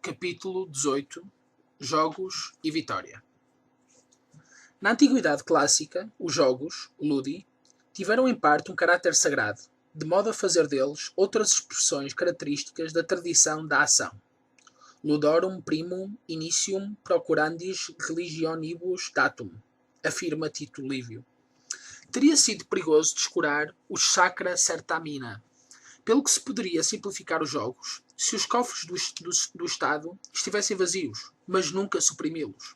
Capítulo 18 Jogos e Vitória. Na Antiguidade Clássica, os jogos, ludi, tiveram em parte um caráter sagrado, de modo a fazer deles outras expressões características da tradição da ação. Ludorum primum initium procurandis religionibus datum, afirma Tito Livio. Teria sido perigoso descurar os sacra certamina, pelo que se poderia simplificar os jogos se os cofres do Estado estivessem vazios, mas nunca suprimi-los.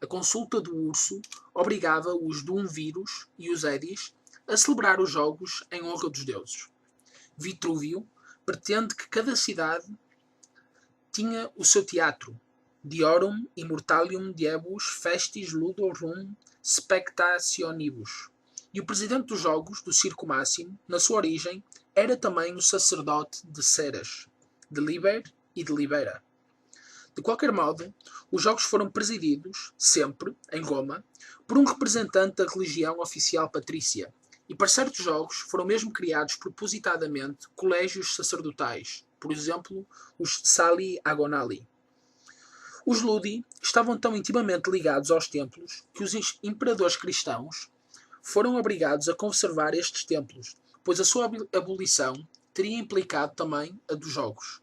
A consulta do urso obrigava os duumviros e os edis a celebrar os jogos em honra dos deuses. Vitrúvio pretende que cada cidade tinha o seu teatro, diorum immortalium diebus festis ludorum spectationibus. E o presidente dos jogos, do Circo Máximo, na sua origem, era também o sacerdote de Ceres, de Liber e de Libera. De qualquer modo, os jogos foram presididos, sempre, em Roma, por um representante da religião oficial patrícia, e para certos jogos foram mesmo criados propositadamente colégios sacerdotais, por exemplo, os Salii Agonali. Os ludi estavam tão intimamente ligados aos templos que os imperadores cristãos foram obrigados a conservar estes templos, pois a sua abolição teria implicado também a dos jogos.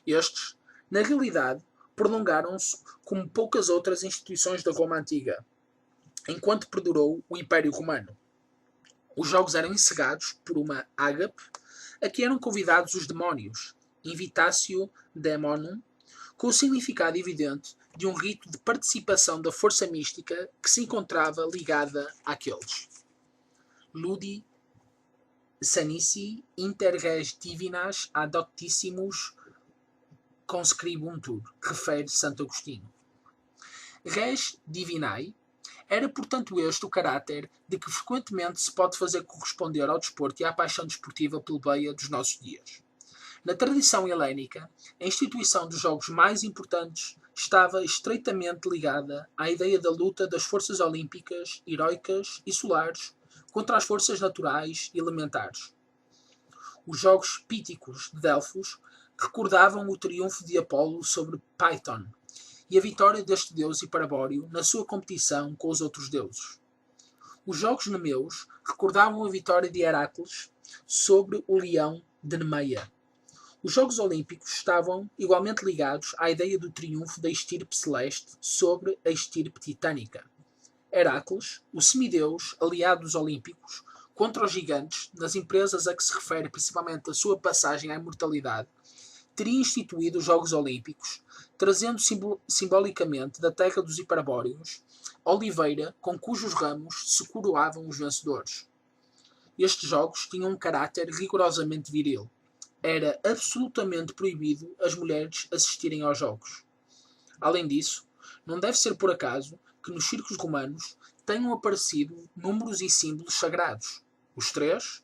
Estes, na realidade, prolongaram-se como poucas outras instituições da Roma Antiga, enquanto perdurou o Império Romano. Os jogos eram encegados por uma ágape, a que eram convidados os demónios, invitatio daemonum, com o significado evidente de um rito de participação da força mística que se encontrava ligada àqueles. Ludi sanici inter res divinas adoctissimus conscribuntur, refere Santo Agostinho. Res divinae era, portanto, este o caráter de que frequentemente se pode fazer corresponder ao desporto e à paixão desportiva plebeia dos nossos dias. Na tradição helénica, a instituição dos jogos mais importantes estava estreitamente ligada à ideia da luta das forças olímpicas, heroicas e solares contra as forças naturais e elementares. Os jogos píticos de Delfos recordavam o triunfo de Apolo sobre Python e a vitória deste deus hiperbóreo na sua competição com os outros deuses. Os jogos nemeus recordavam a vitória de Heracles sobre o leão de Nemeia. Os Jogos Olímpicos estavam igualmente ligados à ideia do triunfo da estirpe celeste sobre a estirpe titânica. Heracles, o semideus aliado dos Olímpicos, contra os gigantes, nas empresas a que se refere principalmente a sua passagem à imortalidade, teria instituído os Jogos Olímpicos, trazendo simbolicamente da terra dos hiperbóreos oliveira com cujos ramos se coroavam os vencedores. Estes jogos tinham um caráter rigorosamente viril. Era absolutamente proibido as mulheres assistirem aos jogos. Além disso, não deve ser por acaso que nos circos romanos tenham aparecido números e símbolos sagrados. Os três,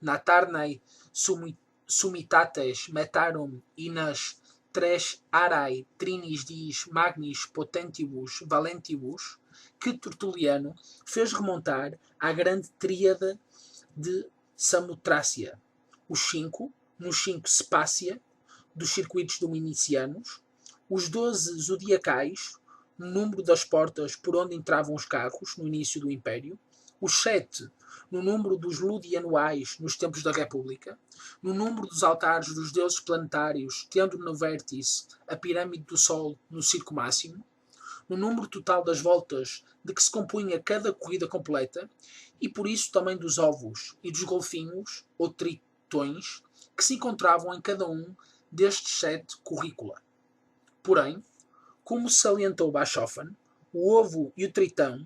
Natarnei sumitates metarum e nas tres arai trinis diis magnis potentibus valentibus, que Tertuliano fez remontar à grande tríade de Samotrácia. Os 5, nos 5 Spácia, dos circuitos dominicianos, os 12 zodiacais, no número das portas por onde entravam os carros no início do Império, os 7, no número dos ludianuais nos tempos da República, no número dos altares dos deuses planetários, tendo no vértice a pirâmide do Sol no Circo Máximo, no número total das voltas de que se compunha cada corrida completa, e por isso também dos ovos e dos golfinhos, ou tritões, que se encontravam em cada um destes 7 currícula. Porém, como salientou Bachofen, o ovo e o tritão,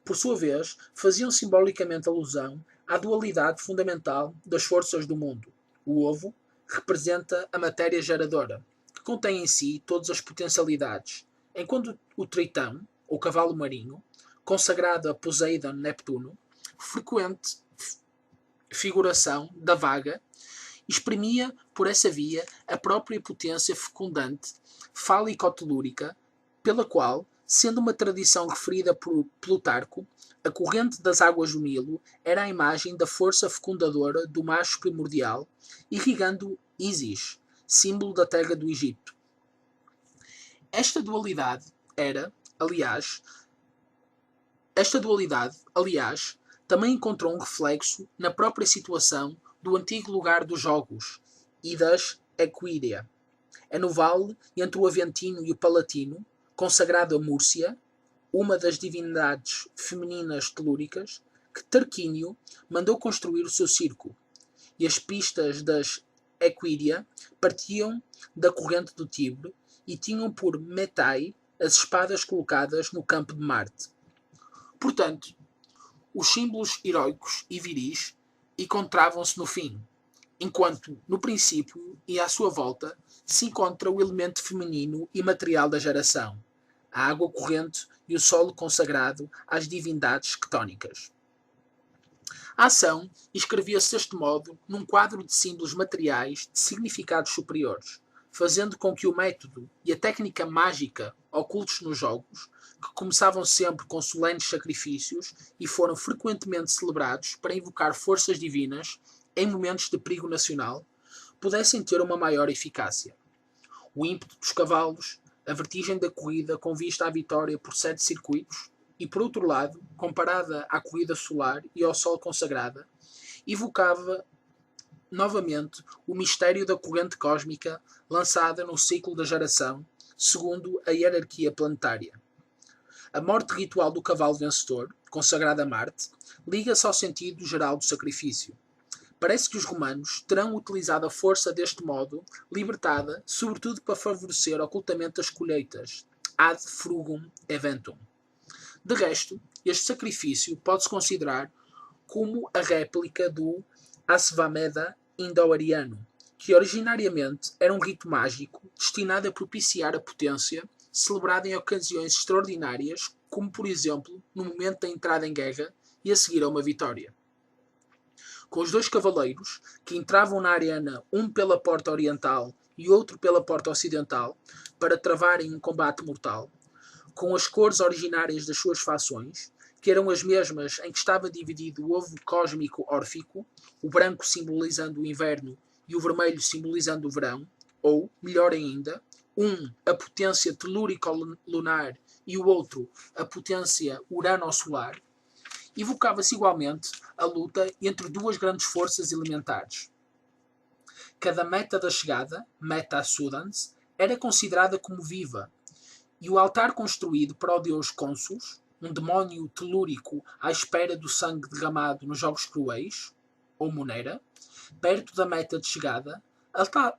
por sua vez, faziam simbolicamente alusão à dualidade fundamental das forças do mundo. O ovo representa a matéria geradora, que contém em si todas as potencialidades, enquanto o tritão, ou cavalo marinho, consagrado a Poseidon Neptuno, frequente figuração da vaga, exprimia por essa via a própria potência fecundante fálico-telúrica, pela qual, sendo uma tradição referida por Plutarco, a corrente das águas do Nilo era a imagem da força fecundadora do macho primordial, irrigando Ísis, símbolo da terra do Egito. Esta dualidade era, aliás, Esta dualidade, aliás, também encontrou um reflexo na própria situação do antigo lugar dos jogos e das Equíria. É no vale entre o Aventino e o Palatino, consagrado a Múrcia, uma das divindades femininas telúricas, que Tarquínio mandou construir o seu circo, e as pistas das Equíria partiam da corrente do Tibre e tinham por metai as espadas colocadas no campo de Marte. Portanto, os símbolos heróicos e viris encontravam-se no fim, enquanto, no princípio e à sua volta, se encontra o elemento feminino e material da geração, a água corrente e o solo consagrado às divindades ctónicas. A ação escrevia-se deste modo num quadro de símbolos materiais de significados superiores, fazendo com que o método e a técnica mágica ocultos nos jogos, que começavam sempre com solenes sacrifícios e foram frequentemente celebrados para invocar forças divinas em momentos de perigo nacional, pudessem ter uma maior eficácia. O ímpeto dos cavalos, a vertigem da corrida com vista à vitória por 7 circuitos, e por outro lado, comparada à corrida solar e ao sol consagrada, evocava novamente o mistério da corrente cósmica lançada no ciclo da geração, segundo a hierarquia planetária. A morte ritual do cavalo vencedor, consagrada a Marte, liga-se ao sentido geral do sacrifício. Parece que os romanos terão utilizado a força deste modo, libertada, sobretudo para favorecer ocultamente as colheitas, ad frugum eventum. De resto, este sacrifício pode-se considerar como a réplica do Asvamedha indo-ariano, que originariamente era um rito mágico destinado a propiciar a potência, celebrado em ocasiões extraordinárias, como por exemplo no momento da entrada em guerra e a seguir a uma vitória. Com os dois cavaleiros, que entravam na arena um pela porta oriental e outro pela porta ocidental, para travarem um combate mortal, com as cores originárias das suas fações, que eram as mesmas em que estava dividido o ovo cósmico órfico, o branco simbolizando o inverno e o vermelho simbolizando o verão, ou, melhor ainda, um a potência telúrico-lunar e o outro a potência urano-solar, evocava-se igualmente a luta entre duas grandes forças elementares. Cada meta da chegada, meta sudans, era considerada como viva, e o altar construído para o deus Consus, um demónio telúrico à espera do sangue derramado nos Jogos Cruéis, ou Monera, perto da meta de chegada,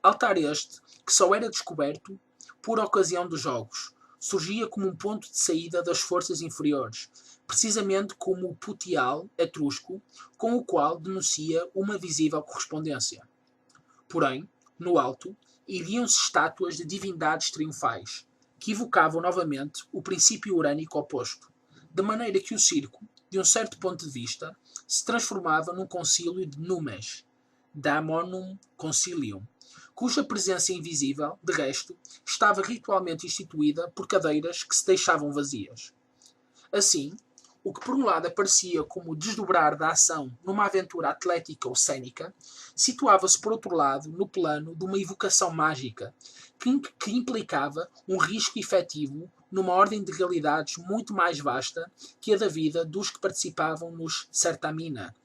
altar este que só era descoberto por ocasião dos Jogos, surgia como um ponto de saída das forças inferiores, precisamente como o putial etrusco, com o qual denuncia uma visível correspondência. Porém, no alto, iriam-se estátuas de divindades triunfais, que evocavam novamente o princípio urânico oposto, de maneira que o circo, de um certo ponto de vista, se transformava num concílio de numes, daemonum concilium, cuja presença invisível, de resto, estava ritualmente instituída por cadeiras que se deixavam vazias. Assim, o que por um lado aparecia como o desdobrar da ação numa aventura atlética ou cênica, situava-se por outro lado no plano de uma evocação mágica, que implicava um risco efetivo numa ordem de realidades muito mais vasta que a da vida dos que participavam nos Certamina,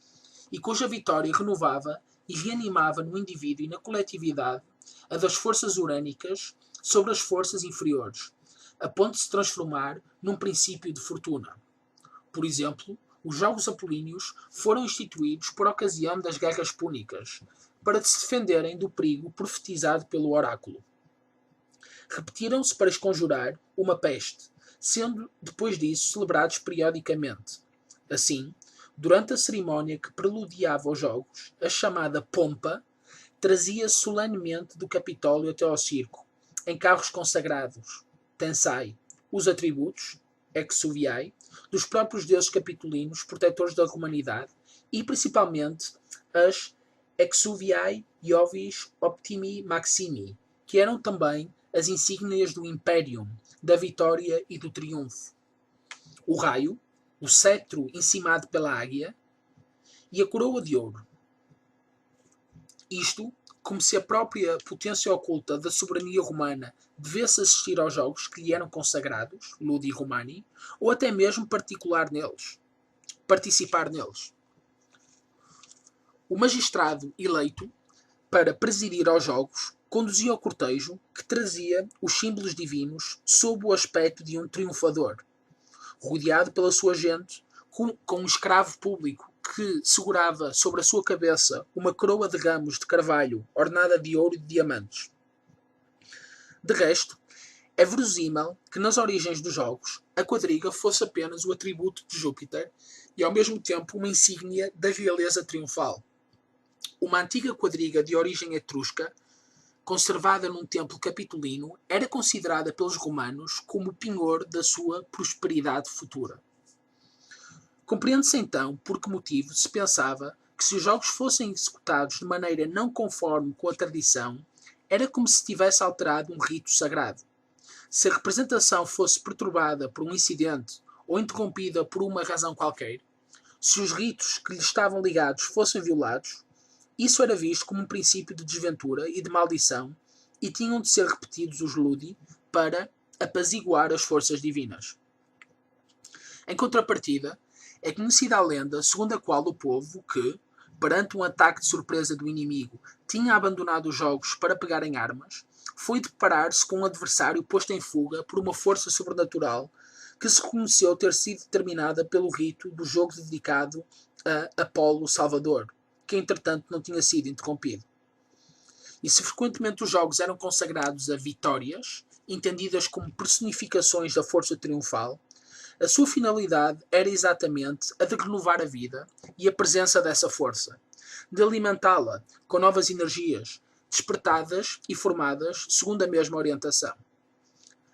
e cuja vitória renovava e reanimava no indivíduo e na coletividade a das forças urânicas sobre as forças inferiores, a ponto de se transformar num princípio de fortuna. Por exemplo, os Jogos Apolíneos foram instituídos por ocasião das Guerras Púnicas, para se defenderem do perigo profetizado pelo oráculo. Repetiram-se para esconjurar uma peste, sendo depois disso celebrados periodicamente. Assim, durante a cerimónia que preludiava os Jogos, a chamada pompa trazia solenemente do Capitólio até ao circo, em carros consagrados, tensai, os atributos, exuviae, dos próprios deuses capitolinos, protetores da humanidade, e principalmente as exuviae Iovis Optimi Maximi, que eram também as insígnias do Imperium, da vitória e do triunfo. O raio, o cetro encimado pela águia e a coroa de ouro. Isto como se a própria potência oculta da soberania romana devesse assistir aos jogos que lhe eram consagrados, Ludi Romani, ou até mesmo participar neles. O magistrado eleito para presidir aos jogos conduzia o cortejo que trazia os símbolos divinos sob o aspecto de um triunfador, rodeado pela sua gente, com um escravo público que segurava sobre a sua cabeça uma coroa de ramos de carvalho ornada de ouro e de diamantes. De resto, é verosímil que nas origens dos jogos a quadriga fosse apenas o atributo de Júpiter e ao mesmo tempo uma insígnia da realeza triunfal. Uma antiga quadriga de origem etrusca, conservada num templo capitolino, era considerada pelos romanos como o penhor da sua prosperidade futura. Compreende-se então por que motivo se pensava que se os jogos fossem executados de maneira não conforme com a tradição, era como se tivesse alterado um rito sagrado. Se a representação fosse perturbada por um incidente ou interrompida por uma razão qualquer, se os ritos que lhe estavam ligados fossem violados, isso era visto como um princípio de desventura e de maldição e tinham de ser repetidos os ludi para apaziguar as forças divinas. Em contrapartida, é conhecida a lenda segundo a qual o povo que, perante um ataque de surpresa do inimigo, tinha abandonado os jogos para pegar em armas, foi deparar-se com um adversário posto em fuga por uma força sobrenatural que se reconheceu ter sido determinada pelo rito do jogo dedicado a Apolo Salvador, que entretanto não tinha sido interrompido. E se frequentemente os jogos eram consagrados a vitórias, entendidas como personificações da força triunfal, a sua finalidade era exatamente a de renovar a vida e a presença dessa força, de alimentá-la com novas energias, despertadas e formadas segundo a mesma orientação.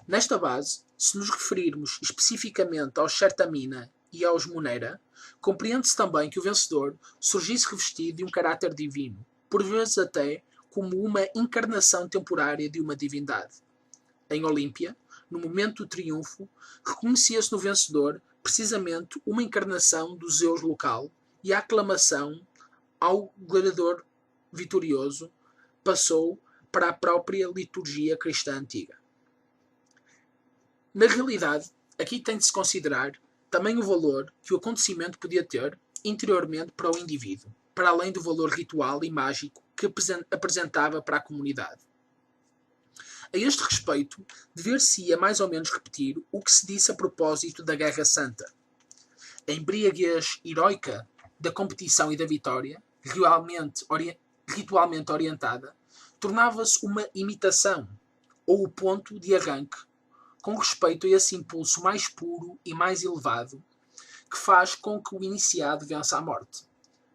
Nesta base, se nos referirmos especificamente aos Certamina e aos Munera, compreende-se também que o vencedor surgisse revestido de um caráter divino, por vezes até como uma encarnação temporária de uma divindade. Em Olímpia, no momento do triunfo, reconhecia-se no vencedor precisamente uma encarnação do Zeus local e a aclamação ao gladiador vitorioso passou para a própria liturgia cristã antiga. Na realidade, aqui tem de se considerar também o valor que o acontecimento podia ter interiormente para o indivíduo, para além do valor ritual e mágico que apresentava para a comunidade. A este respeito, dever-se-ia mais ou menos repetir o que se disse a propósito da Guerra Santa. A embriaguez heroica da competição e da vitória, ritualmente orientada, tornava-se uma imitação, ou o ponto de arranque, com respeito a esse impulso mais puro e mais elevado, que faz com que o iniciado vença a morte.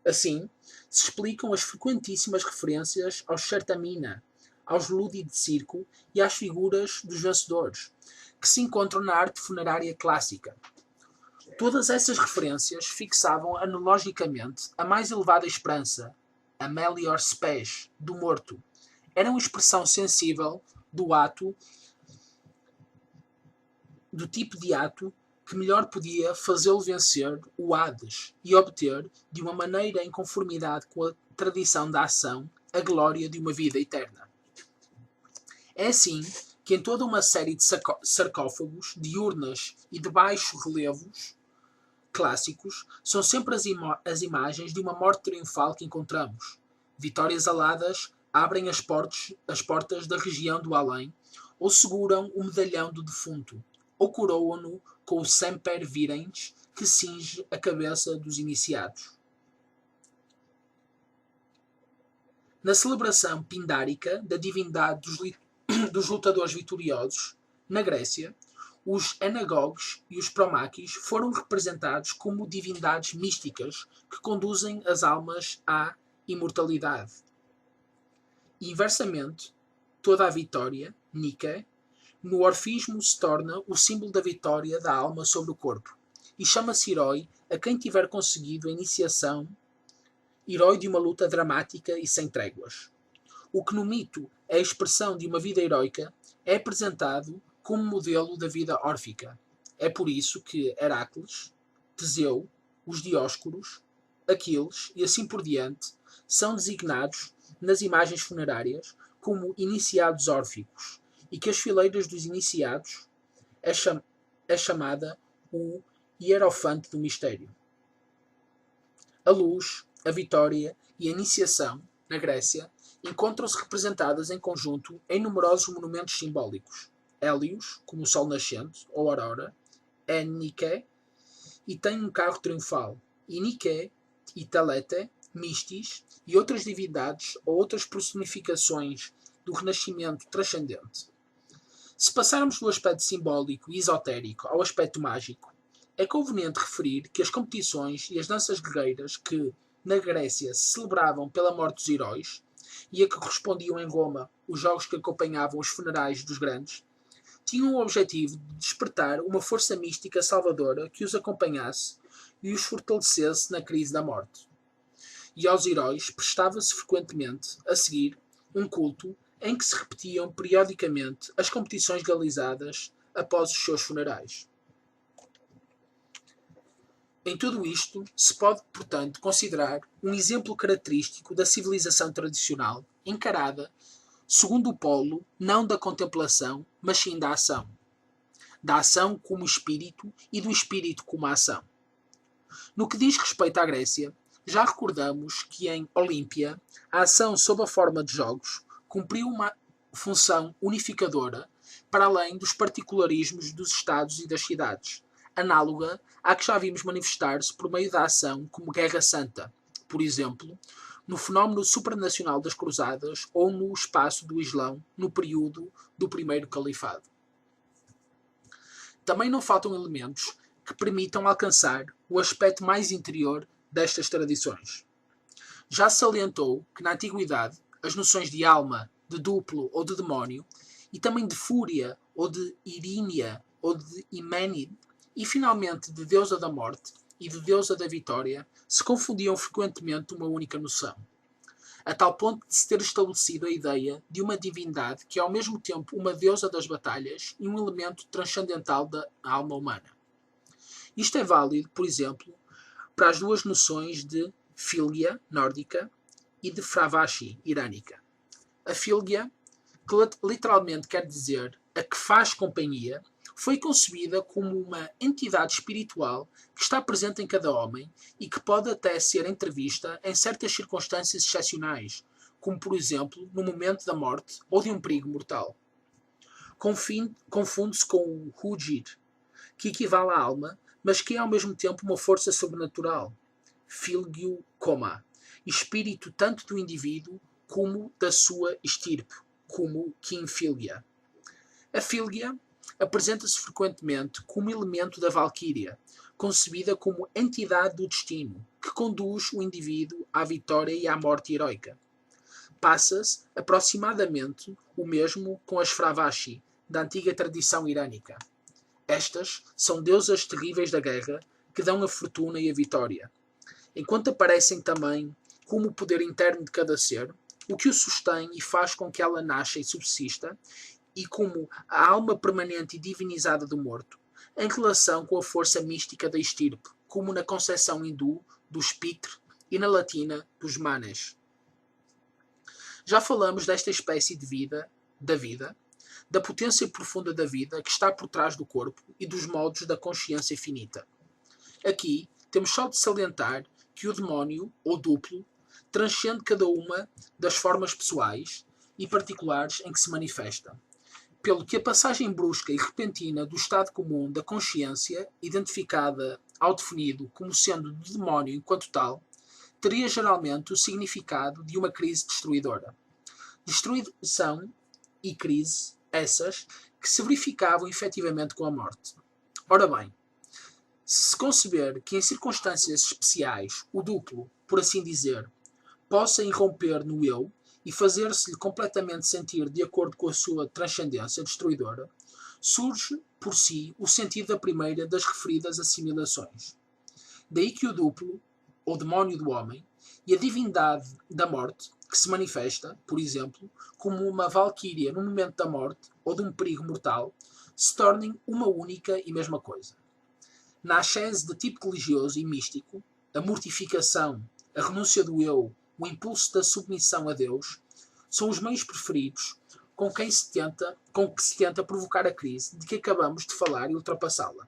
Assim, se explicam as frequentíssimas referências aos Certamina, aos ludi de circo e às figuras dos vencedores, que se encontram na arte funerária clássica. Todas essas referências fixavam analogicamente a mais elevada esperança, a melior spes, do morto. Era uma expressão sensível do ato, do tipo de ato que melhor podia fazê-lo vencer o Hades e obter, de uma maneira em conformidade com a tradição da ação, a glória de uma vida eterna. É assim que em toda uma série de sarcófagos, de urnas e de baixos relevos clássicos, são sempre as imagens de uma morte triunfal que encontramos. Vitórias aladas abrem as portas da região do além, ou seguram o medalhão do defunto, ou coroam-no com o semper virens que cinge a cabeça dos iniciados. Na celebração pindárica da divindade dos lutadores vitoriosos, na Grécia, os anagoges e os promáquis foram representados como divindades místicas que conduzem as almas à imortalidade. E, inversamente, toda a vitória, Nike, no orfismo se torna o símbolo da vitória da alma sobre o corpo, e chama-se herói a quem tiver conseguido a iniciação, herói de uma luta dramática e sem tréguas. O que no mito é a expressão de uma vida heroica é apresentado como modelo da vida órfica. É por isso que Heracles, Teseu, os Dioscuros, Aquiles e assim por diante são designados nas imagens funerárias como iniciados órficos, e que as fileiras dos iniciados é chamada o hierofante do mistério. A luz, a vitória e a iniciação, na Grécia, encontram-se representadas em conjunto em numerosos monumentos simbólicos. Hélios, como o sol nascente, ou aurora, é Nike, e tem um carro triunfal, e Nike, e Telete, Mistis, e outras divindades ou outras personificações do renascimento transcendente. Se passarmos do aspecto simbólico e esotérico ao aspecto mágico, é conveniente referir que as competições e as danças guerreiras que, na Grécia, se celebravam pela morte dos heróis, e a que correspondiam em Roma os jogos que acompanhavam os funerais dos grandes, tinham o objetivo de despertar uma força mística salvadora que os acompanhasse e os fortalecesse na crise da morte. E aos heróis prestava-se frequentemente, a seguir, um culto em que se repetiam periodicamente as competições realizadas após os seus funerais. Em tudo isto, se pode, portanto, considerar um exemplo característico da civilização tradicional, encarada segundo o polo não da contemplação, mas sim da ação. Da ação como espírito e do espírito como ação. No que diz respeito à Grécia, já recordamos que em Olímpia, a ação sob a forma de jogos cumpriu uma função unificadora para além dos particularismos dos estados e das cidades, análoga à que já vimos manifestar-se por meio da ação como Guerra Santa, por exemplo, no fenómeno supranacional das Cruzadas ou no espaço do Islão no período do primeiro califado. Também não faltam elementos que permitam alcançar o aspecto mais interior destas tradições. Já se salientou que na antiguidade as noções de alma, de duplo ou de demónio, e também de fúria ou de irínia ou de Himénide, e finalmente de deusa da morte e de deusa da vitória, se confundiam frequentemente uma única noção, a tal ponto de se ter estabelecido a ideia de uma divindade que é ao mesmo tempo uma deusa das batalhas e um elemento transcendental da alma humana. Isto é válido, por exemplo, para as duas noções de Fylgja, nórdica, e de Fravashi, irânica. A Fylgja, que literalmente quer dizer a que faz companhia, foi concebida como uma entidade espiritual que está presente em cada homem e que pode até ser entrevista em certas circunstâncias excepcionais, como por exemplo no momento da morte ou de um perigo mortal. Confunde-se com o Hujir, que equivale à alma, mas que é ao mesmo tempo uma força sobrenatural, Fylgju Koma, espírito tanto do indivíduo como da sua estirpe, como Kynfylgja. A Fylgja apresenta-se frequentemente como elemento da Valquíria, concebida como entidade do destino, que conduz o indivíduo à vitória e à morte heroica. Passa-se aproximadamente o mesmo com as Fravashi, da antiga tradição irânica. Estas são deusas terríveis da guerra que dão a fortuna e a vitória, enquanto aparecem também como o poder interno de cada ser, o que o sustém e faz com que ela nasça e subsista, e como a alma permanente e divinizada do morto, em relação com a força mística da estirpe, como na concepção hindu dos Pitre e na latina dos Manes. Já falamos desta espécie de vida, da potência profunda da vida que está por trás do corpo e dos modos da consciência finita. Aqui temos só de salientar que o demónio, ou duplo, transcende cada uma das formas pessoais e particulares em que se manifesta, pelo que a passagem brusca e repentina do estado comum da consciência, identificada ao definido como sendo do demónio enquanto tal, teria geralmente o significado de uma crise destruidora. Destruição e crise, essas, que se verificavam efetivamente com a morte. Ora bem, se conceber que em circunstâncias especiais o duplo, por assim dizer, possa irromper no eu e fazer-se-lhe completamente sentir de acordo com a sua transcendência destruidora, surge por si o sentido da primeira das referidas assimilações. Daí que o duplo, ou demónio do homem, e a divindade da morte, que se manifesta, por exemplo, como uma valquíria no momento da morte ou de um perigo mortal, se tornem uma única e mesma coisa. Na ascese de tipo religioso e místico, a mortificação, a renúncia do eu o impulso da submissão a Deus, são os meios preferidos com que se tenta provocar a crise de que acabamos de falar e ultrapassá-la.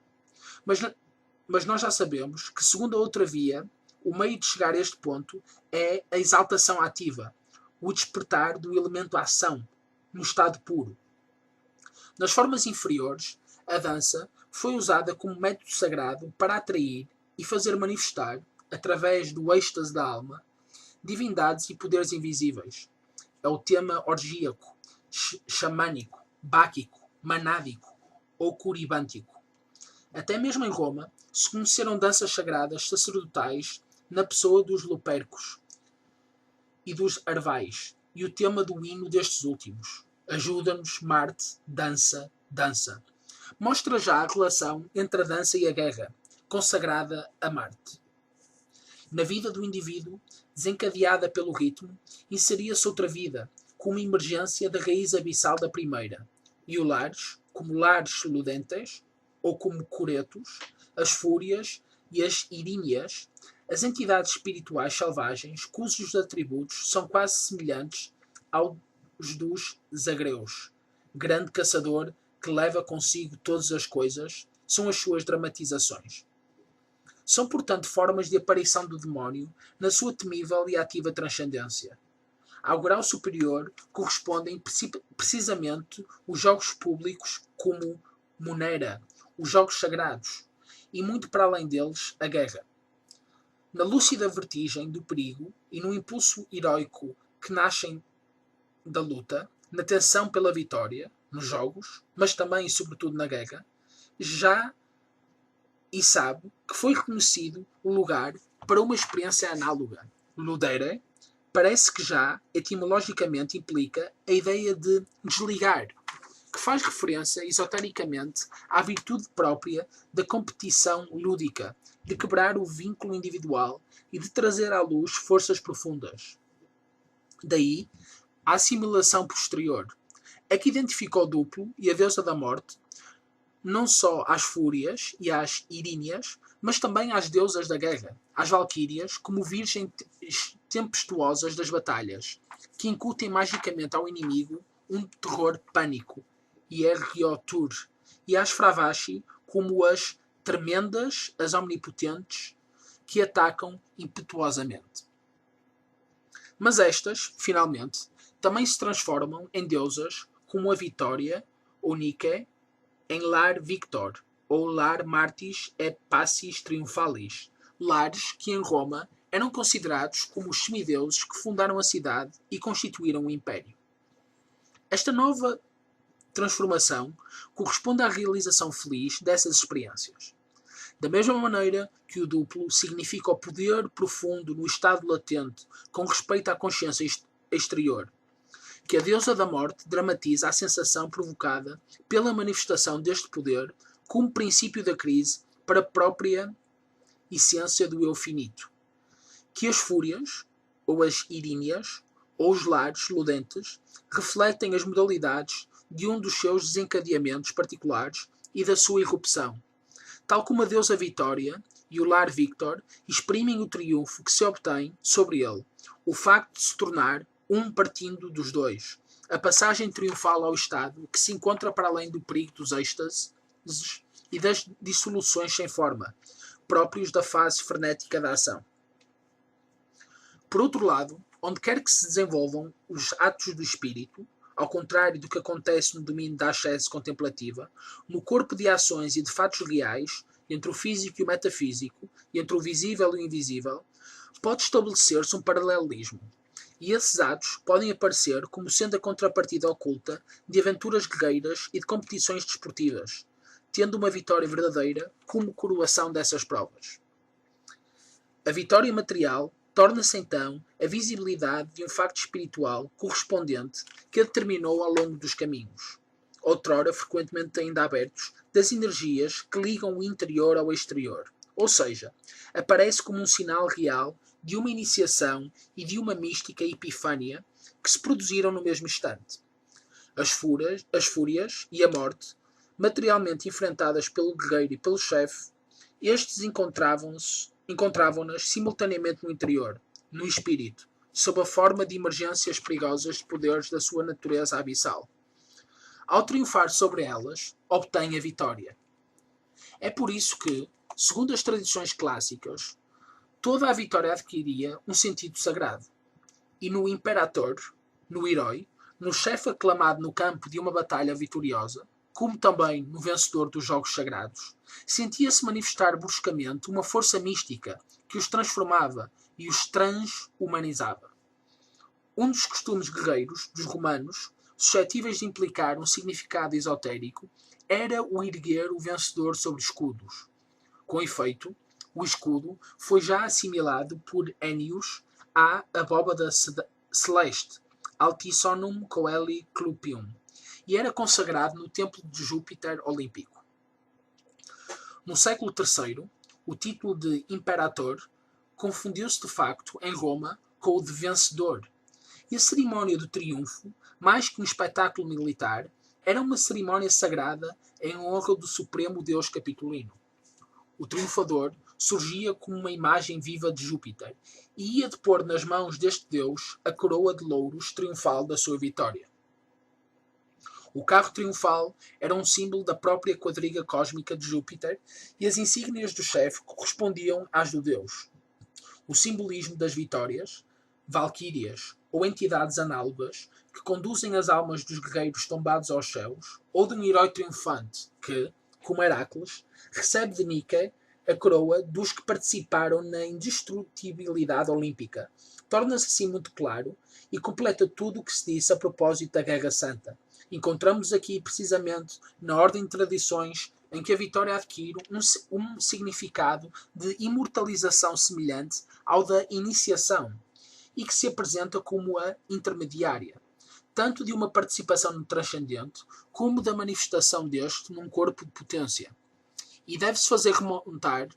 Mas nós já sabemos que, segundo a outra via, o meio de chegar a este ponto é a exaltação ativa, o despertar do elemento ação, no estado puro. Nas formas inferiores, a dança foi usada como método sagrado para atrair e fazer manifestar, através do êxtase da alma, divindades e poderes invisíveis. É o tema orgíaco, xamânico, báquico, manádico ou curibântico. Até mesmo em Roma se conheceram danças sagradas sacerdotais na pessoa dos lupercos e dos arvais, e o tema do hino destes últimos, Ajuda-nos, Marte, dança, dança, mostra já a relação entre a dança e a guerra, consagrada a Marte. Na vida do indivíduo, desencadeada pelo ritmo, inseria-se outra vida, como emergência da raiz abissal da primeira, e o lares, como lares ludentes, ou como coretos, as fúrias e as iríneas, as entidades espirituais selvagens cujos atributos são quase semelhantes aos dos Zagreus, grande caçador que leva consigo todas as coisas, são as suas dramatizações. São, portanto, formas de aparição do demónio na sua temível e ativa transcendência. Ao grau superior correspondem precisamente os jogos públicos como Munera, os jogos sagrados, e muito para além deles, a guerra. Na lúcida vertigem do perigo e no impulso heroico que nascem da luta, na tensão pela vitória, nos jogos, mas também e sobretudo na guerra, já e sabe que foi reconhecido o lugar para uma experiência análoga. Ludere parece que já, etimologicamente, implica a ideia de desligar, que faz referência, esotericamente, à virtude própria da competição lúdica, de quebrar o vínculo individual e de trazer à luz forças profundas. Daí, a assimilação posterior. É que identifica o duplo e a deusa da morte, não só às fúrias e às iríneas, mas também às deusas da guerra, às valquírias, como virgens tempestuosas das batalhas, que incutem magicamente ao inimigo um terror pânico, e Erriotur, e às Fravashi, como as tremendas, as omnipotentes, que atacam impetuosamente. Mas estas, finalmente, também se transformam em deusas como a Vitória, ou Nike, em Lar Victor, ou Lar Martis et Passis Triumphalis, lares que em Roma eram considerados como os semideuses que fundaram a cidade e constituíram o império. Esta nova transformação corresponde à realização feliz dessas experiências. Da mesma maneira que o duplo significa o poder profundo no estado latente com respeito à consciência exterior, que a deusa da morte dramatiza a sensação provocada pela manifestação deste poder como princípio da crise para a própria essência do eu finito, que as fúrias, ou as iríneas, ou os lares ludentes, refletem as modalidades de um dos seus desencadeamentos particulares e da sua irrupção, tal como a deusa Vitória e o lar Victor exprimem o triunfo que se obtém sobre ele, o facto de se tornar um partindo dos dois, a passagem triunfal ao estado que se encontra para além do perigo dos êxtases e das dissoluções sem forma, próprios da fase frenética da ação. Por outro lado, onde quer que se desenvolvam os atos do espírito, ao contrário do que acontece no domínio da ascese contemplativa, no corpo de ações e de fatos reais, entre o físico e o metafísico, e entre o visível e o invisível, pode estabelecer-se um paralelismo. E esses atos podem aparecer como sendo a contrapartida oculta de aventuras guerreiras e de competições desportivas, tendo uma vitória verdadeira como coroação dessas provas. A vitória material torna-se então a visibilidade de um facto espiritual correspondente que a determinou ao longo dos caminhos, outrora frequentemente ainda abertos, das energias que ligam o interior ao exterior, ou seja, aparece como um sinal real de uma iniciação e de uma mística epifânia que se produziram no mesmo instante. As fúrias e a morte, materialmente enfrentadas pelo guerreiro e pelo chefe, estes encontravam-nas simultaneamente no interior, no espírito, sob a forma de emergências perigosas de poderes da sua natureza abissal. Ao triunfar sobre elas, obtém a vitória. É por isso que, segundo as tradições clássicas, toda a vitória adquiria um sentido sagrado. E no Imperator, no herói, no chefe aclamado no campo de uma batalha vitoriosa, como também no vencedor dos jogos sagrados, sentia-se manifestar bruscamente uma força mística que os transformava e os transhumanizava. Um dos costumes guerreiros dos romanos, suscetíveis de implicar um significado esotérico, era o erguer o vencedor sobre escudos. Com efeito, o escudo foi já assimilado por Ennius à abóbada celeste, Altisonum coeli clupium, e era consagrado no templo de Júpiter olímpico. No século III, o título de Imperator confundiu-se de facto em Roma com o de vencedor, e a cerimónia do triunfo, mais que um espetáculo militar, era uma cerimónia sagrada em honra do supremo deus capitolino. O triunfador surgia como uma imagem viva de Júpiter e ia depor nas mãos deste deus a coroa de louros triunfal da sua vitória. O carro triunfal era um símbolo da própria quadriga cósmica de Júpiter e as insígnias do chefe correspondiam às do deus. O simbolismo das vitórias, valquírias ou entidades análogas que conduzem as almas dos guerreiros tombados aos céus, ou de um herói triunfante que, como Heracles, recebe de Nike a coroa dos que participaram na indestrutibilidade olímpica, torna-se assim muito claro e completa tudo o que se disse a propósito da Guerra Santa. Encontramos aqui precisamente na ordem de tradições em que a vitória adquire um significado de imortalização semelhante ao da iniciação e que se apresenta como a intermediária, tanto de uma participação no transcendente como da manifestação deste num corpo de potência. E deve-se fazer remontar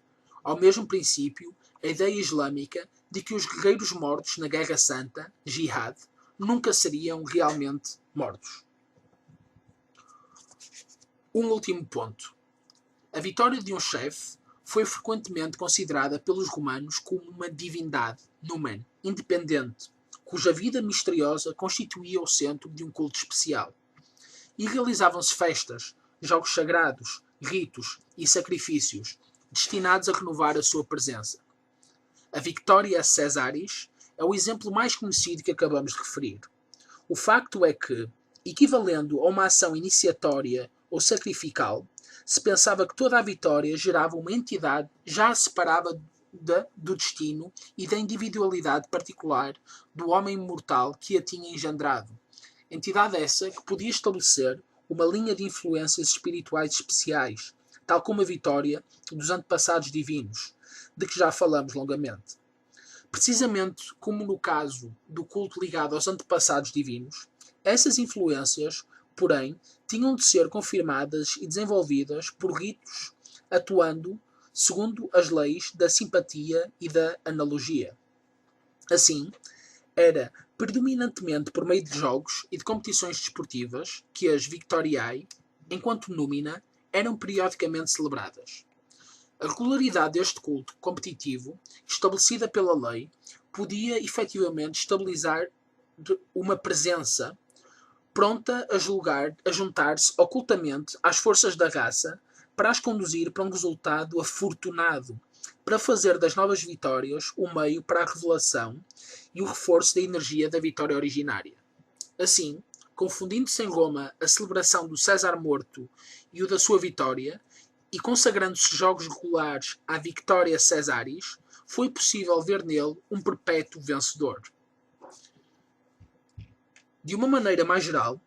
ao mesmo princípio a ideia islâmica de que os guerreiros mortos na Guerra Santa, Jihad, nunca seriam realmente mortos. Um último ponto. A vitória de um chefe foi frequentemente considerada pelos romanos como uma divindade, numen, independente, cuja vida misteriosa constituía o centro de um culto especial. E realizavam-se festas, jogos sagrados, ritos e sacrifícios, destinados a renovar a sua presença. A Victoria Caesaris é o exemplo mais conhecido que acabamos de referir. O facto é que, equivalendo a uma ação iniciatória ou sacrificial, se pensava que toda a vitória gerava uma entidade já separada do destino e da individualidade particular do homem mortal que a tinha engendrado. Entidade essa que podia estabelecer uma linha de influências espirituais especiais, tal como a vitória dos antepassados divinos, de que já falamos longamente. Precisamente como no caso do culto ligado aos antepassados divinos, essas influências, porém, tinham de ser confirmadas e desenvolvidas por ritos atuando segundo as leis da simpatia e da analogia. Assim, era predominantemente por meio de jogos e de competições desportivas que as Victoriae, enquanto númina, eram periodicamente celebradas. A regularidade deste culto competitivo, estabelecida pela lei, podia efetivamente estabilizar uma presença pronta a juntar-se ocultamente às forças da raça para as conduzir para um resultado afortunado, para fazer das novas vitórias o meio para a revelação e o reforço da energia da vitória originária. Assim, confundindo-se em Roma a celebração do César morto e o da sua vitória, e consagrando-se jogos regulares à Victoria Caesaris, foi possível ver nele um perpétuo vencedor. De uma maneira mais geral,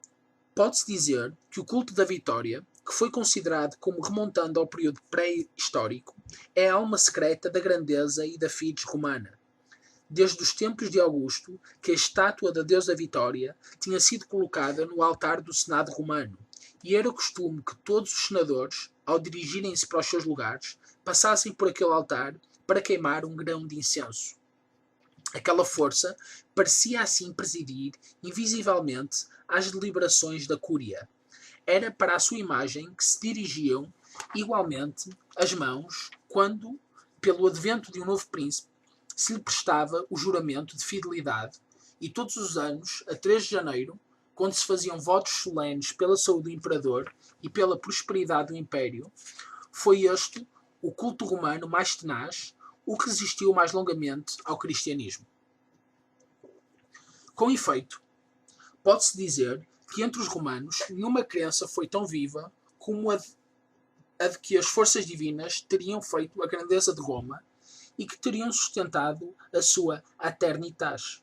pode-se dizer que o culto da vitória, que foi considerado como remontando ao período pré-histórico, é a alma secreta da grandeza e da fides romana. Desde os tempos de Augusto, que a estátua da deusa Vitória tinha sido colocada no altar do Senado romano, e era costume que todos os senadores, ao dirigirem-se para os seus lugares, passassem por aquele altar para queimar um grão de incenso. Aquela força parecia assim presidir invisivelmente às deliberações da cúria. Era para a sua imagem que se dirigiam igualmente as mãos quando, pelo advento de um novo príncipe, se lhe prestava o juramento de fidelidade e todos os anos, a 3 de janeiro, quando se faziam votos solenes pela saúde do imperador e pela prosperidade do império, foi este o culto romano mais tenaz, o que resistiu mais longamente ao cristianismo. Com efeito, pode-se dizer que entre os romanos nenhuma crença foi tão viva como a de que as forças divinas teriam feito a grandeza de Roma e que teriam sustentado a sua aeternitas,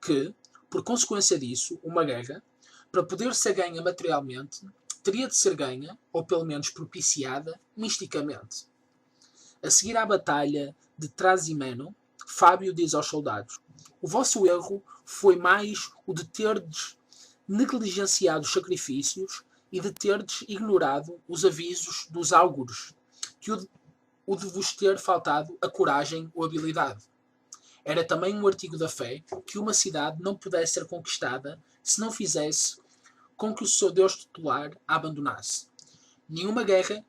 que, por consequência disso, uma guerra, para poder ser ganha materialmente, teria de ser ganha, ou pelo menos propiciada, misticamente. A seguir à batalha de Trasimeno, Fábio diz aos soldados: o vosso erro foi mais o de terdes negligenciado os sacrifícios e de terdes ignorado os avisos dos áuguros, que o de vos ter faltado a coragem ou habilidade. Era também um artigo da fé que uma cidade não pudesse ser conquistada se não fizesse com que o seu Deus tutelar a abandonasse. Nenhuma guerra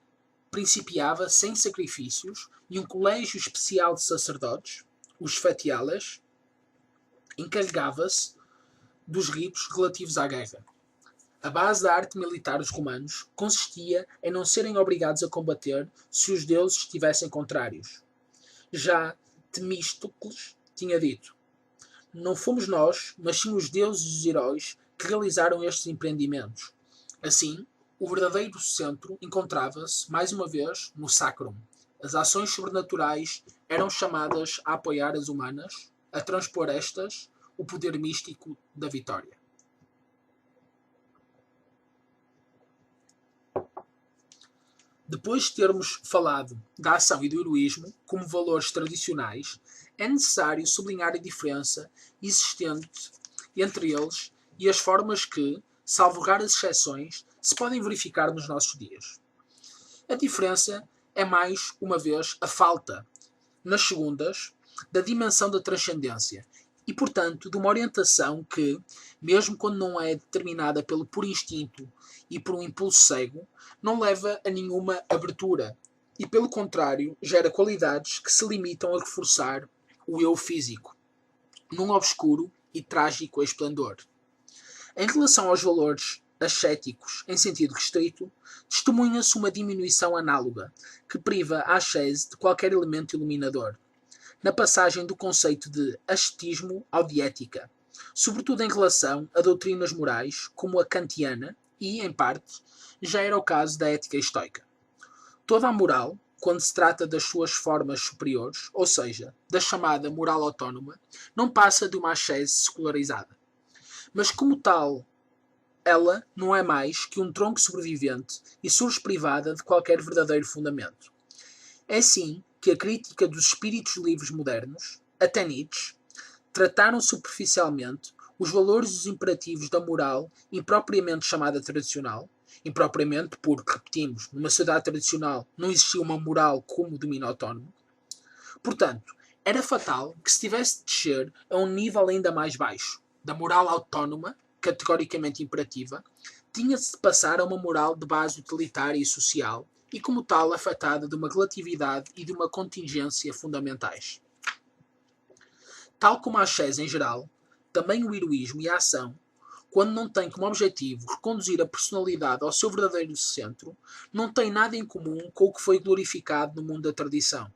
principiava sem sacrifícios e um colégio especial de sacerdotes, os fetiales, encarregava-se dos ritos relativos à guerra. A base da arte militar dos romanos consistia em não serem obrigados a combater se os deuses estivessem contrários. Já Temístocles tinha dito: não fomos nós, mas sim os deuses e os heróis que realizaram estes empreendimentos. Assim, o verdadeiro centro encontrava-se, mais uma vez, no sacrum. As ações sobrenaturais eram chamadas a apoiar as humanas, a transpor estas o poder místico da vitória. Depois de termos falado da ação e do heroísmo como valores tradicionais, é necessário sublinhar a diferença existente entre eles e as formas que, salvo raras exceções, se podem verificar nos nossos dias. A diferença é mais uma vez a falta, nas segundas, da dimensão da transcendência e, portanto, de uma orientação que, mesmo quando não é determinada pelo puro instinto e por um impulso cego, não leva a nenhuma abertura e, pelo contrário, gera qualidades que se limitam a reforçar o eu físico, num obscuro e trágico esplendor. Em relação aos valores ascéticos em sentido restrito, testemunha-se uma diminuição análoga, que priva a ascese de qualquer elemento iluminador, na passagem do conceito de ascetismo ao de ética, sobretudo em relação a doutrinas morais como a kantiana e, em parte, já era o caso da ética estoica. Toda a moral, quando se trata das suas formas superiores, ou seja, da chamada moral autónoma, não passa de uma ascese secularizada. Mas como tal, ela não é mais que um tronco sobrevivente e surge privada de qualquer verdadeiro fundamento. É assim que a crítica dos espíritos livres modernos, até Nietzsche, trataram superficialmente os valores e os imperativos da moral impropriamente chamada tradicional, impropriamente porque, repetimos, numa sociedade tradicional não existia uma moral como domínio autónomo. Portanto, era fatal que se tivesse de descer a um nível ainda mais baixo, da moral autónoma, categoricamente imperativa, tinha-se de passar a uma moral de base utilitária e social, e como tal afetada de uma relatividade e de uma contingência fundamentais. Tal como a ascese em geral, também o heroísmo e a ação, quando não têm como objetivo reconduzir a personalidade ao seu verdadeiro centro, não têm nada em comum com o que foi glorificado no mundo da tradição.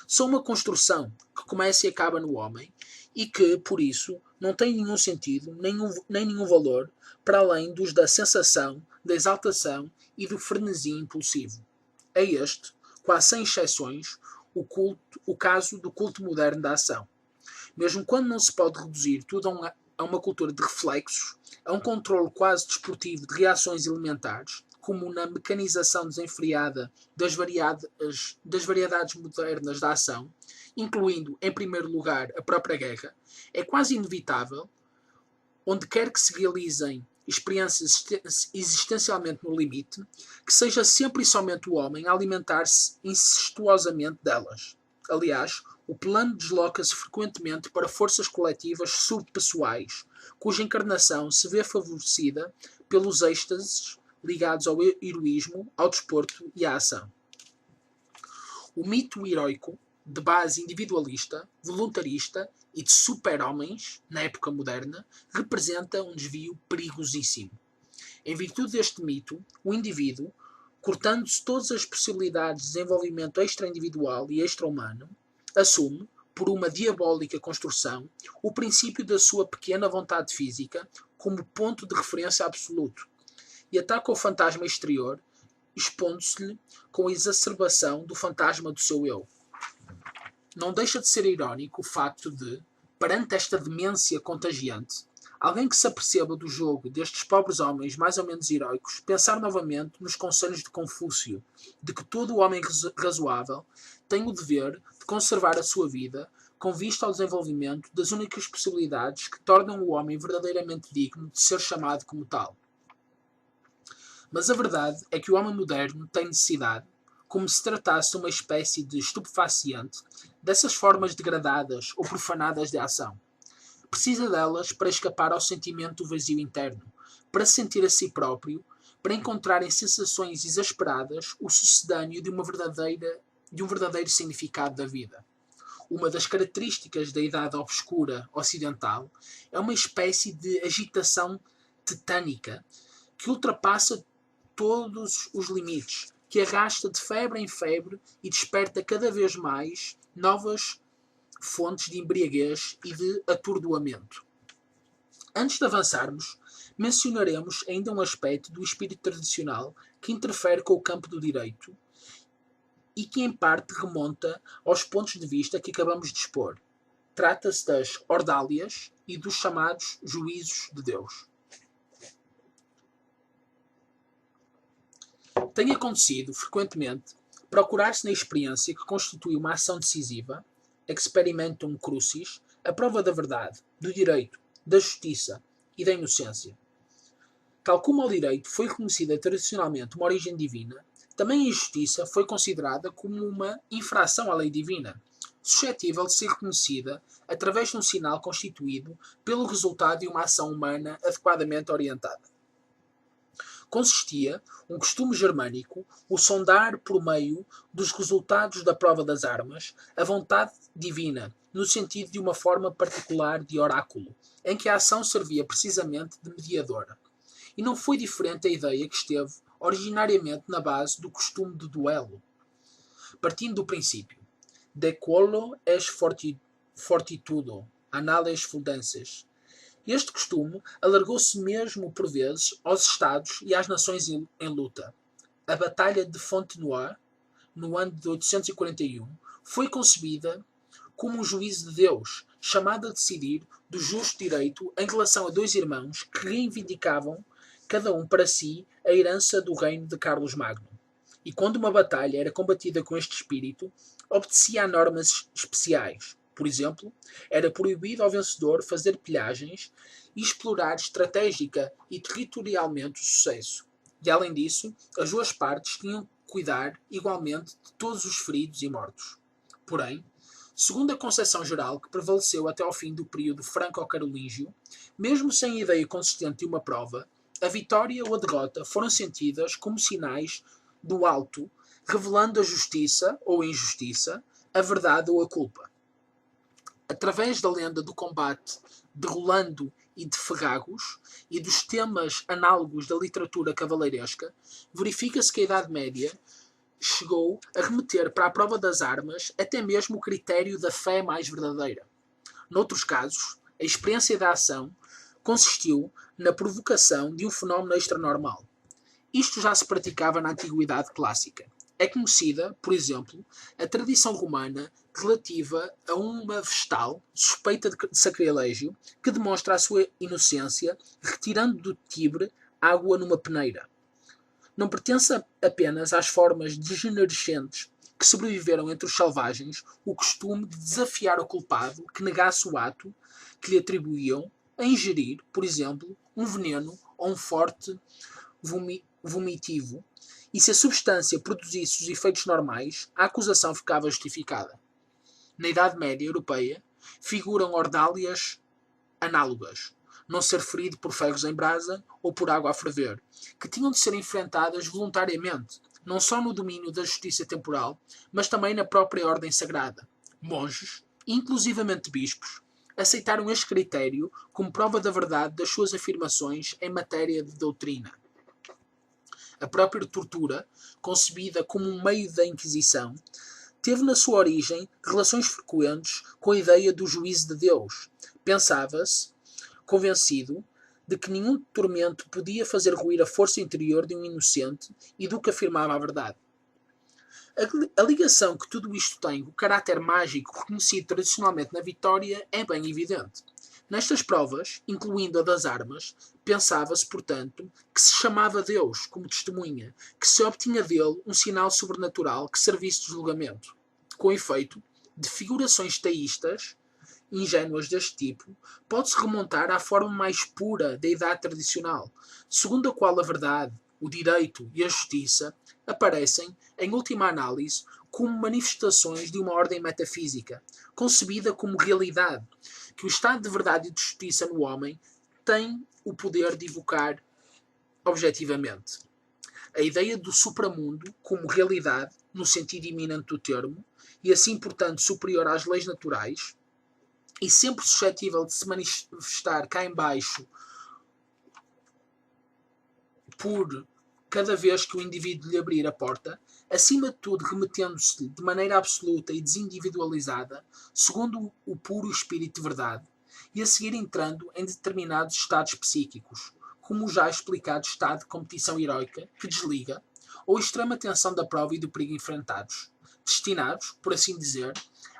São uma construção que começa e acaba no homem e que, por isso, não tem nenhum sentido nem nenhum valor para além dos da sensação, da exaltação e do frenesi impulsivo. É este, quase sem exceções, o caso do culto moderno da ação. Mesmo quando não se pode reduzir tudo a uma cultura de reflexos, a um controle quase desportivo de reações elementares, como na mecanização desenfreada das variedades modernas da ação, incluindo, em primeiro lugar, a própria guerra, é quase inevitável, onde quer que se realizem experiências existencialmente no limite, que seja sempre e somente o homem a alimentar-se incestuosamente delas. Aliás, o plano desloca-se frequentemente para forças coletivas subpessoais, cuja encarnação se vê favorecida pelos êxtases ligados ao heroísmo, ao desporto e à ação. O mito heroico de base individualista, voluntarista e de super-homens, na época moderna, representa um desvio perigosíssimo. Em virtude deste mito, o indivíduo, cortando-se todas as possibilidades de desenvolvimento extra-individual e extra-humano, assume, por uma diabólica construção, o princípio da sua pequena vontade física como ponto de referência absoluto e ataca o fantasma exterior, expondo-se-lhe com a exacerbação do fantasma do seu eu. Não deixa de ser irónico o facto de, perante esta demência contagiante, alguém que se aperceba do jogo destes pobres homens mais ou menos heroicos pensar novamente nos conselhos de Confúcio, de que todo o homem razoável tem o dever de conservar a sua vida com vista ao desenvolvimento das únicas possibilidades que tornam o homem verdadeiramente digno de ser chamado como tal. Mas a verdade é que o homem moderno tem necessidade, como se tratasse de uma espécie de estupefaciente, dessas formas degradadas ou profanadas de ação. Precisa delas para escapar ao sentimento do vazio interno, para se sentir a si próprio, para encontrar em sensações exasperadas o sucedâneo de um verdadeiro significado da vida. Uma das características da idade obscura ocidental é uma espécie de agitação tetânica que ultrapassa todos os limites, que arrasta de febre em febre e desperta cada vez mais novas fontes de embriaguez e de atordoamento. Antes de avançarmos, mencionaremos ainda um aspecto do espírito tradicional que interfere com o campo do direito e que em parte remonta aos pontos de vista que acabamos de expor. Trata-se das ordálias e dos chamados juízos de Deus. Tem acontecido, frequentemente, procurar-se na experiência que constitui uma ação decisiva, experimentum crucis, a prova da verdade, do direito, da justiça e da inocência. Tal como ao direito foi reconhecida tradicionalmente uma origem divina, também a injustiça foi considerada como uma infração à lei divina, suscetível de ser reconhecida através de um sinal constituído pelo resultado de uma ação humana adequadamente orientada. Consistia, um costume germânico, o sondar por meio dos resultados da prova das armas a vontade divina, no sentido de uma forma particular de oráculo, em que a ação servia precisamente de mediadora. E não foi diferente a ideia que esteve originariamente na base do costume do duelo, partindo do princípio de quolo es fortitudo, anales fuldenses. Este costume alargou-se mesmo por vezes aos Estados e às nações em luta. A Batalha de Fontenoy, no ano de 841, foi concebida como um juízo de Deus, chamado a decidir do justo direito em relação a dois irmãos que reivindicavam, cada um para si, a herança do reino de Carlos Magno. E quando uma batalha era combatida com este espírito, obedecia a normas especiais. Por exemplo, era proibido ao vencedor fazer pilhagens e explorar estratégica e territorialmente o sucesso. E além disso, as duas partes tinham que cuidar igualmente de todos os feridos e mortos. Porém, segundo a concepção geral que prevaleceu até ao fim do período franco-carolíngio, mesmo sem ideia consistente de uma prova, a vitória ou a derrota foram sentidas como sinais do alto, revelando a justiça ou a injustiça, a verdade ou a culpa. Através da lenda do combate de Rolando e de Ferragos e dos temas análogos da literatura cavaleiresca, verifica-se que a Idade Média chegou a remeter para a prova das armas até mesmo o critério da fé mais verdadeira. Noutros casos, a experiência da ação consistiu na provocação de um fenómeno extranormal. Isto já se praticava na Antiguidade Clássica. É conhecida, por exemplo, a tradição romana relativa a uma vestal suspeita de sacrilégio que demonstra a sua inocência retirando do Tibre água numa peneira. Não pertence apenas às formas degenerescentes que sobreviveram entre os selvagens o costume de desafiar o culpado que negasse o ato que lhe atribuíam a ingerir, por exemplo, um veneno ou um forte vomitivo, e se a substância produzisse os efeitos normais, a acusação ficava justificada. Na Idade Média Europeia, figuram ordálias análogas, não ser ferido por ferros em brasa ou por água a ferver, que tinham de ser enfrentadas voluntariamente, não só no domínio da justiça temporal, mas também na própria ordem sagrada. monges, e inclusivamente bispos, aceitaram este critério como prova da verdade das suas afirmações em matéria de doutrina. A própria tortura, concebida como um meio da Inquisição, teve na sua origem relações frequentes com a ideia do juízo de Deus. Pensava-se, convencido, de que nenhum tormento podia fazer ruir a força interior de um inocente e do que afirmava a verdade. A ligação que tudo isto tem com o caráter mágico reconhecido tradicionalmente na Vitória é bem evidente. Nestas provas, incluindo a das armas, pensava-se, portanto, que se chamava Deus como testemunha, que se obtinha dele um sinal sobrenatural que servisse de julgamento. Com efeito, de figurações teístas ingênuas deste tipo, pode-se remontar à forma mais pura da idade tradicional, segundo a qual a verdade, o direito e a justiça aparecem, em última análise, como manifestações de uma ordem metafísica, concebida como realidade, que o estado de verdade e de justiça no homem tem o poder de evocar objetivamente. A ideia do supramundo como realidade, no sentido iminente do termo, e assim, portanto, superior às leis naturais, e sempre suscetível de se manifestar cá em baixo por cada vez que o indivíduo lhe abrir a porta, acima de tudo remetendo-se de maneira absoluta e desindividualizada, segundo o puro espírito de verdade, e a seguir entrando em determinados estados psíquicos, como o já explicado estado de competição heroica, que desliga, ou extrema tensão da prova e do perigo enfrentados, destinados, por assim dizer,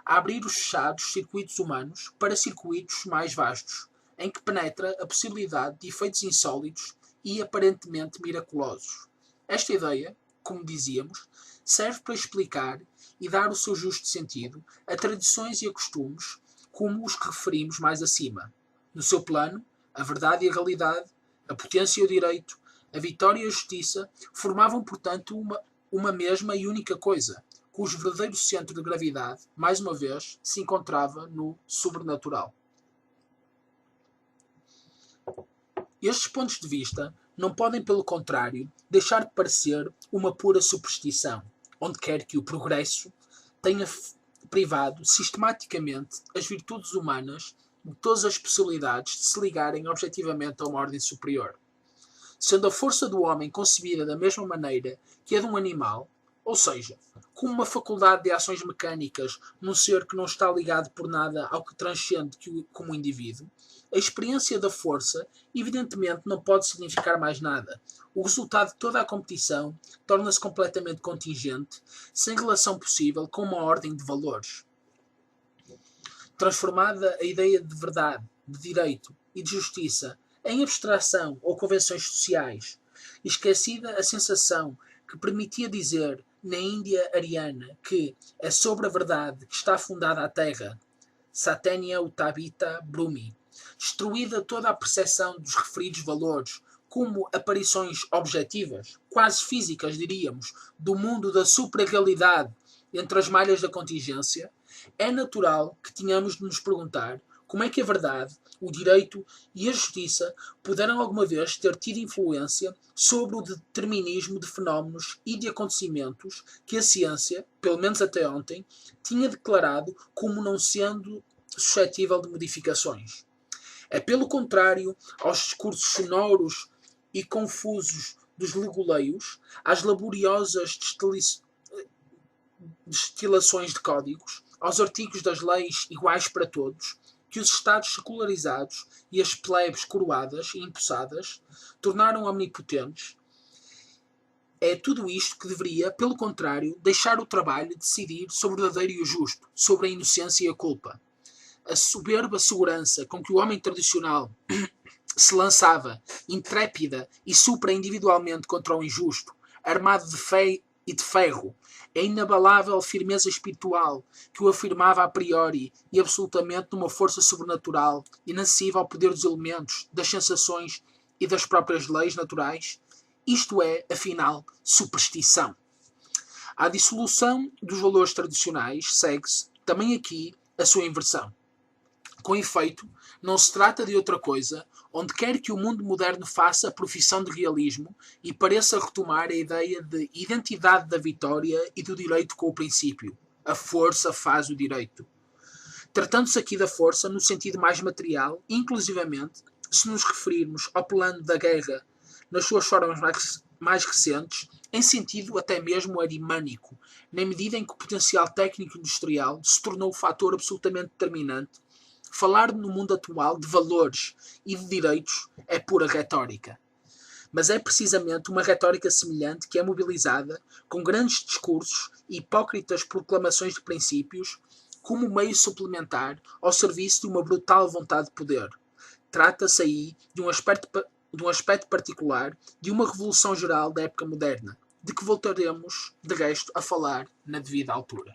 a abrir os fechados circuitos humanos para circuitos mais vastos, em que penetra a possibilidade de efeitos insólitos e aparentemente miraculosos. Esta ideia, como dizíamos, serve para explicar e dar o seu justo sentido a tradições e a costumes como os que referimos mais acima. No seu plano, a verdade e a realidade, a potência e o direito, a vitória e a justiça formavam, portanto, uma mesma e única coisa, cujo verdadeiro centro de gravidade, mais uma vez, se encontrava no sobrenatural. Estes pontos de vista não podem, pelo contrário, deixar de parecer uma pura superstição, onde quer que o progresso tenha privado sistematicamente as virtudes humanas de todas as possibilidades de se ligarem objetivamente a uma ordem superior. Sendo a força do homem concebida da mesma maneira que a de um animal, ou seja, como uma faculdade de ações mecânicas num ser que não está ligado por nada ao que transcende como um indivíduo, a experiência da força evidentemente não pode significar mais nada. O resultado de toda a competição torna-se completamente contingente, sem relação possível com uma ordem de valores. Transformada a ideia de verdade, de direito e de justiça em abstração ou convenções sociais, esquecida a sensação que permitia dizer na Índia ariana que é sobre a verdade que está fundada a Terra, Satenya Uttabhita Brumi, destruída toda a percepção dos referidos valores como aparições objetivas, quase físicas diríamos, do mundo da supra-realidade entre as malhas da contingência, é natural que tenhamos de nos perguntar como é que a verdade, o direito e a justiça puderam alguma vez ter tido influência sobre o determinismo de fenómenos e de acontecimentos que a ciência, pelo menos até ontem, tinha declarado como não sendo suscetível de modificações. É pelo contrário aos discursos sonoros e confusos dos legoleios, às laboriosas destilações de códigos, aos artigos das leis iguais para todos, que os estados secularizados e as plebes coroadas e empossadas tornaram omnipotentes. É tudo isto que deveria, pelo contrário, deixar o trabalho de decidir sobre o verdadeiro e o justo, sobre a inocência e a culpa. A soberba segurança com que o homem tradicional se lançava, intrépida e supra-individualmente contra o injusto, armado de fé e de ferro, a inabalável firmeza espiritual que o afirmava a priori e absolutamente numa força sobrenatural, inacessível ao poder dos elementos, das sensações e das próprias leis naturais, isto é, afinal, superstição. À dissolução dos valores tradicionais segue-se, também aqui, a sua inversão. Com efeito, não se trata de outra coisa, onde quer que o mundo moderno faça a profissão de realismo e pareça retomar a ideia de identidade da vitória e do direito com o princípio. A força faz o direito. Tratando-se aqui da força no sentido mais material, inclusivamente, se nos referirmos ao plano da guerra nas suas formas mais recentes, em sentido até mesmo arimânico, na medida em que o potencial técnico-industrial se tornou o fator absolutamente determinante, falar no mundo atual de valores e de direitos é pura retórica. Mas é precisamente uma retórica semelhante que é mobilizada com grandes discursos e hipócritas proclamações de princípios como meio suplementar ao serviço de uma brutal vontade de poder. Trata-se aí de um aspecto particular de uma revolução geral da época moderna, de que voltaremos, de resto, a falar na devida altura.